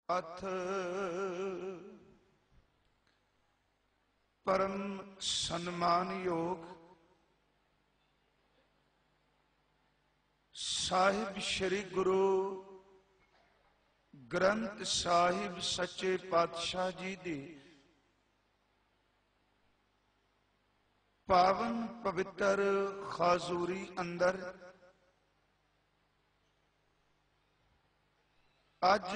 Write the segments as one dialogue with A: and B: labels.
A: अथ परम सम्मान योग साहिब श्री गुरु ग्रंथ साहिब सच्चे पातशाह जी दी पावन पवित्र खाजूरी अंदर अज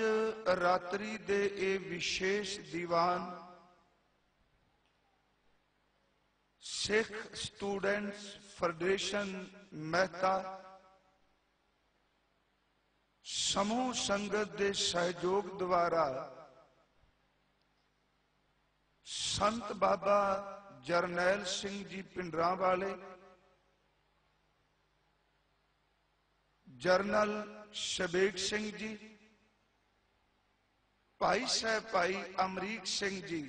A: रात्रि दे ए विशेष दीवान सिख स्टूडेंट्स फेडरेशन मेहता समूह संगत के सहयोग द्वारा संत बाबा जरनैल सिंह जी पिंडरा वाले, जरनल शबीक सिंह जी, भाई साहब भाई अमरीक सिंह जी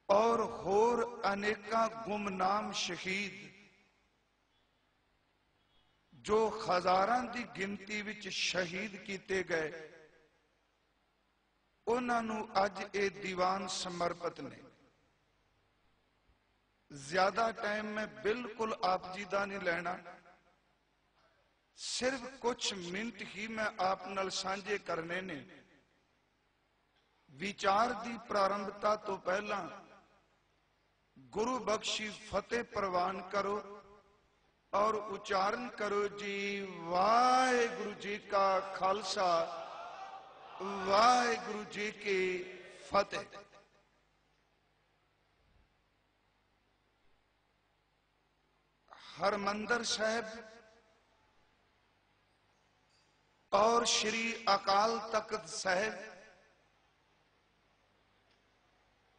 A: और होर अनेका गुमनाम शहीद जो हजारां की गिनती विच शहीद किए गए, उन्होंने अज ये दीवान समर्पित ने। ज्यादा टाइम मैं बिल्कुल आप जी का नहीं लेना, सिर्फ कुछ मिनट ही मैं आप नाल सांझे करने ने। विचार की प्रारंभता तो पहला गुरु बख्शी फतेह प्रवान करो और उच्चारण करो जी वाहिगुरु जी का खालसा वाहिगुरु जी की फतेह। हरमंदर साहब और श्री अकाल तख्त साहब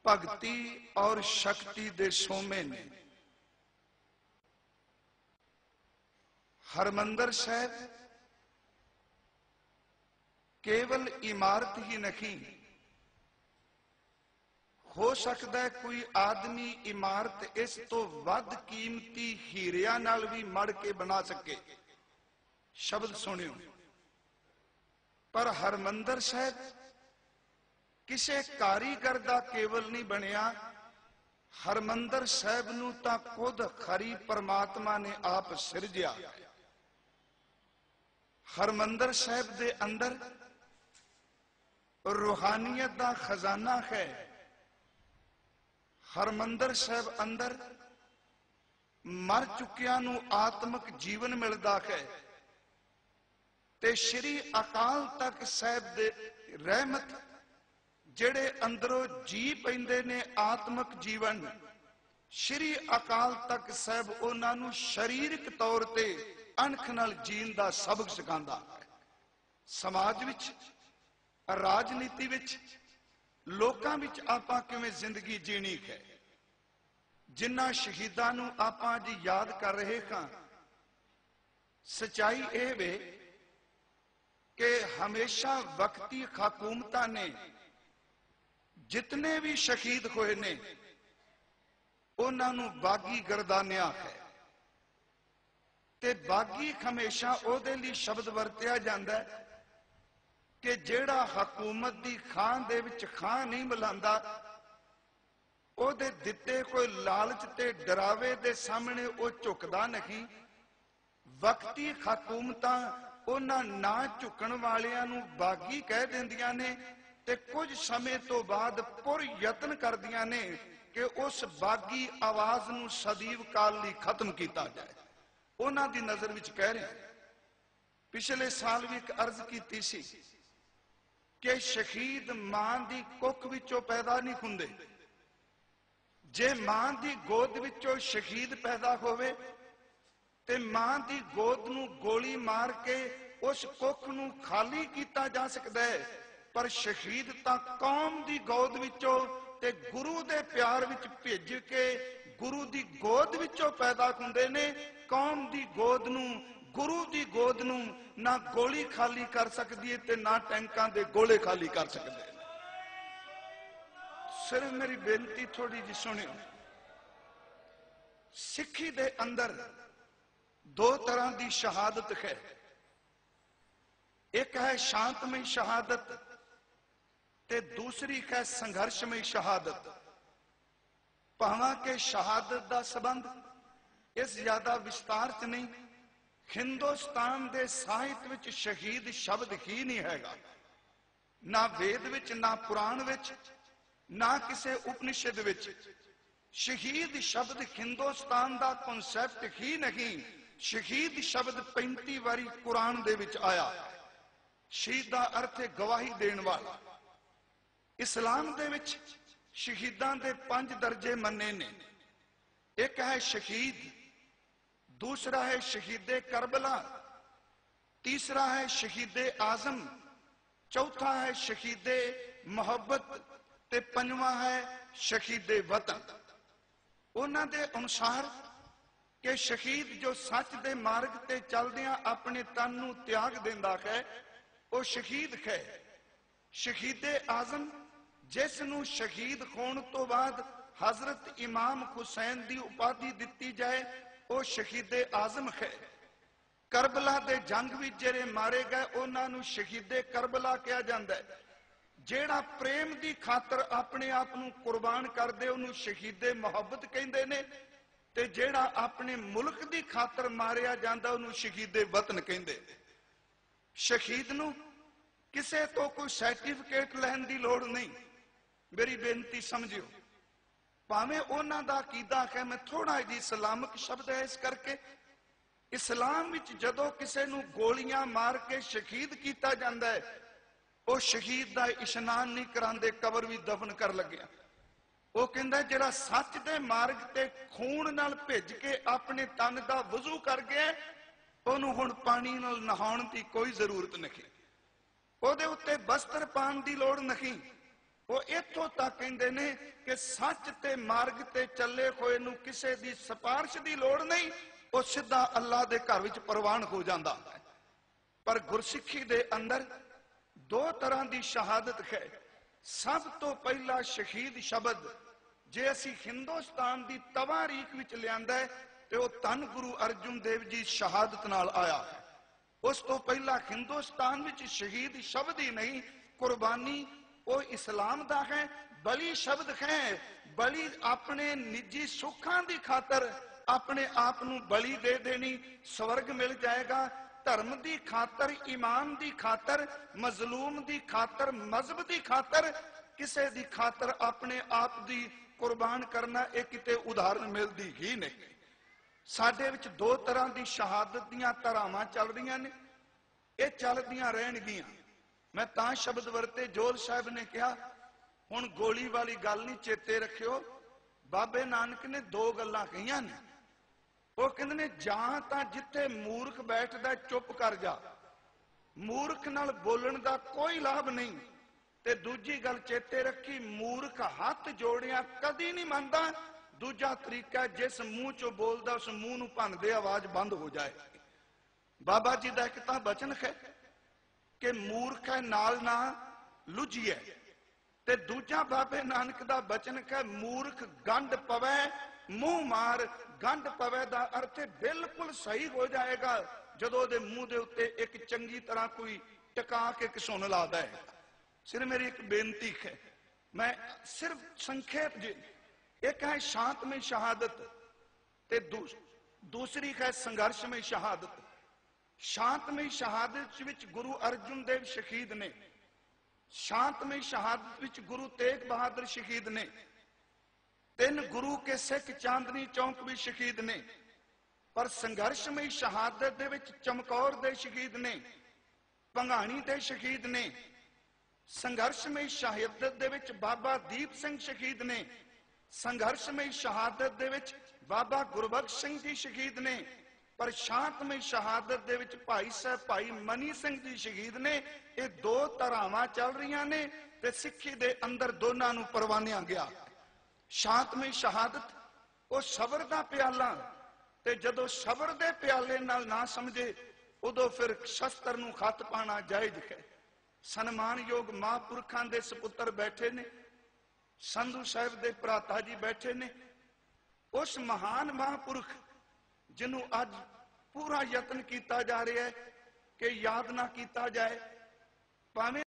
A: भक्ति और शक्ति दे सोमे ने। हरमंदर साहब केवल इमारत ही नहीं, हो सकता है कोई आदमी इमारत इस तो वध कीमती हीरिया नाल भी मड़ के बना सके। शब्द सुनियो, पर हरमंदर साहब किसी कारीगर का केवल नहीं बनया, हरमंदर साहब नूं तां खुद खरी परमात्मा ने आप सिरजिया। हरमंदर साहब दे अंदर रूहानियत का खजाना है। हरमंदर साहब अंदर मर चुकिया नूं आत्मक जीवन मिलता है ते श्री अकाल तख्त साहब दे रहमत जेड़े अंदरों जी पैंदे ने आत्मक जीवन, श्री अकाल तख्त साहब उन्होंने शरीरक तौर ते अणख नाल जीण दा सबक सिखांदा है। समाज विच, राजनीति विच, लोकां विच आपां किवें जिंदगी जीनी है। जिन्हां शहीदां नूं आपां अज याद कर रहे हां, सच्चाई यह वे कि हमेशा वक्ती हकूमतां ने जितने भी शहीद होए ने उन्होंने बागी गर्दानिया है ते बागी हमेशा ओदे लिए शब्द वरतिया जाता है कि जेड़ा हकूमत की खान दे विच खां नहीं मिलांदा, ओदे दिते कोई लालच ते डरावे दे सामने वो झुकदा नहीं। वक्ती हकूमतां उन्हां ना झुकण वालियां नूं बागी कह दिंदियां ने ते कुछ समय तो बाद पुर यत्न करदियां ने कि उस बागी आवाज नूं सदीव काल लई खत्म किया जाए। उन्हां दी नजर विच कह रहे हैं, पिछले साल भी एक अर्ज की सी कि शहीद मां दी कुख विचों पैदा नहीं हुंदे। जे मां दी गोद विचों शहीद पैदा होवे ते मां दी गोद नूं गोली मार के उस कुख नूं खाली किया जा सकता है, पर शहीद तां कौम दी गोद विचों ते गुरु दे प्यार विच भेज के गुरु दी गोद विचों पैदा हुंदे ने। कौम दी गोद नूं, गुरु दी गोद नूं ना गोली खाली कर सकदी है ते ना टैंकां दे गोले खाली कर सकदे। सिर्फ मेरी बेनती थोड़ी जी सुनियो। सिक्खी दे अंदर दो तरह की शहादत है। एक है शांतमई शहादत ते दूसरी है संघर्षमई शहादत। भावां के शहादत का संबंध इस ज्यादा विस्तार च नहीं, हिंदुस्तान के साहित्य विच शहीद शब्द ही नहीं हैगा, ना वेद विच, ना पुराण विच, ना किसी उपनिषद विच। शहीद शब्द हिंदुस्तान का कॉन्सैप्ट ही नहीं। शहीद शब्द 35 वारी कुरान दे विच आया। शहीद का अर्थ है गवाही देने वाला। इस्लाम दे विच शहीदां दे 5 दर्जे मन्ने ने। एक है शहीद, दूसरा है शहीदे करबला, तीसरा है शहीदे आजम, चौथा है शहीदे मोहब्बत ते पंजवा है शहीदे वतन। उन्हां दे अनुसार कि शहीद जो सच दे मार्ग ते चलदियां अपने तन नूं त्याग देंदा है वो शहीद है। शहीदे आजम जिस नूं शहीद होने तो बाद हजरत इमाम हुसैन की उपाधि दी जाए वो शहीदे आजम है। करबला दे जंग विच जेरे मारे गए उन्हां नूं शहीदे करबला कहा जाता है। जेड़ा प्रेम की खातर अपने आप नूं कुर्बान कर दे उन्होंने शहीदे मोहब्बत कहते ने, ते जेड़ा अपने मुल्क की खातर मारिया जाता उन्होंने शहीदे वतन कहते। शहीद नूं किसे तो कोई सर्टिफिकेट लैन की लोड़ नहीं। मेरी बेनती समझियो, भावें उन्हां दा अकीदा है, मैं थोड़ा जी इस्लामिक शब्द है इस करके, इस्लाम विच जदों किसे नूं गोलियां मार के शहीद किया जाता है वो शहीद का इशनान नहीं करांदे, कबर भी दफन कर लग्या। वो कहंदा जिहड़ा सच दे मार्ग ते खून नाल भिज के अपने तन का वजू कर गया उन्होंने हुण पानी नाल नहाउण की कोई जरूरत नहीं, उहदे उत्ते बस्तर पाउण की लोड़ नहीं। वो इत्थों तक कहंदे ने कि सच ते मार्ग ते चले होए नूं किसे दी सिफारिश की लोड़ नहीं, वो सीधा अल्लाह दे घर विच प्रवान हो जाता है। पर गुरसिੱਖੀ दे अंदर 2 तरह की शहादत है। सब तो पहला शहीद शब्द जे असी हिंदुस्तान की तवारीख विच लियांदा है तो वह धन गुरु अर्जुन देव जी शहादत नाल आया है। उस तो पहला हिंदुस्तान विच शहीद शब्द ही नहीं, कुर्बानी वो इस्लाम दा है। बली शब्द है, बली अपने निजी सुखां की खातर अपने आप नूं बली दे देनी, स्वर्ग मिल जाएगा। धर्म की खातर, ईमान की खातर, मजलूम की खातर, मजहब की खातर, किसी की खातर अपने आप की कुर्बान करना एक किते उदाहरण मिलती ही नहीं। साडे विच 2 तरह की शहादत दीयां धारावां चल रही ने, ये चलदियां रहणगियां। मैं तां शब्द वरते, जोर साहब ने कहा हुण गोली वाली गल नहीं चेते रखियो, बाबे नानक ने 2 गल्लां कहियां ने। वो कहते ने जां तां जिथे मूर्ख बैठदा चुप कर जा, मूर्ख नाल बोलण दा कोई लाभ नहीं, ते दूजी गल चेते रखी मूर्ख हाथ जोड़िया कदी नहीं मनदा। दूजा तरीका जिस मुंह चो बोलदा उस मुंह नूं भन दे आवाज बंद हो जाए। बाबा जी दा एक तां बचन है कि मूर्ख है नाल ना लुझिए, ते दूजा बाबे नानक दा बचन है मूर्ख गंढ पवै मुंह मार। गंढ पवै दा अर्थ बिल्कुल सही हो जाएगा जदों दे मुंह दे उत्ते एक चंगी तरह कोई टका के घसुन लादा है। सिर्फ मेरी एक बेनती है, मैं सिर्फ संक्षेप जी, एक है शांतमय शहादत ते दूसरी है संघर्षमय शहादत। शांतमय शहादत विच गुरु अर्जुन देव शहीद ने, शांतमय शहादत विच गुरु तेग बहादुर शहीद ने, 3 गुरु के सिख चांदनी चौक भी शहीद ने। पर संघर्षमय शहादत दे विच चमकौर दे शहीद ने, भंगाणी दे शहीद ने। संघर्षमय शहादत दे विच बाबा दीप सिंह शहीद ने, संघर्षमय शहादत दे विच बाबा गुरबख्श सिंह जी शहीद ने। पर शांतमय शहादत दे विच भाई साहब भाई मनी सिंह जी शहीद ने। ये 2 धारावां चल रही ने ते सिੱਖੀ दे अंदर दोनों नूं परवानिया गया। शांतमय शहादत वो सबर दा प्याला, ते जदों सबर दे प्याले नाल ना समझे उदों फिर शस्त्र नूं खत पाना जायज है। सन्मानयोग महापुरखां दे सपुत्र बैठे ने, संधू साहिब दे भराता जी बैठे ने। उस महान महापुरख जिन्हों अज पूरा यत्न किया जा रहा है ਕਿ ਯਾਦ ਨਾ ਕੀਤਾ ਜਾਏ, ਭਾਵੇਂ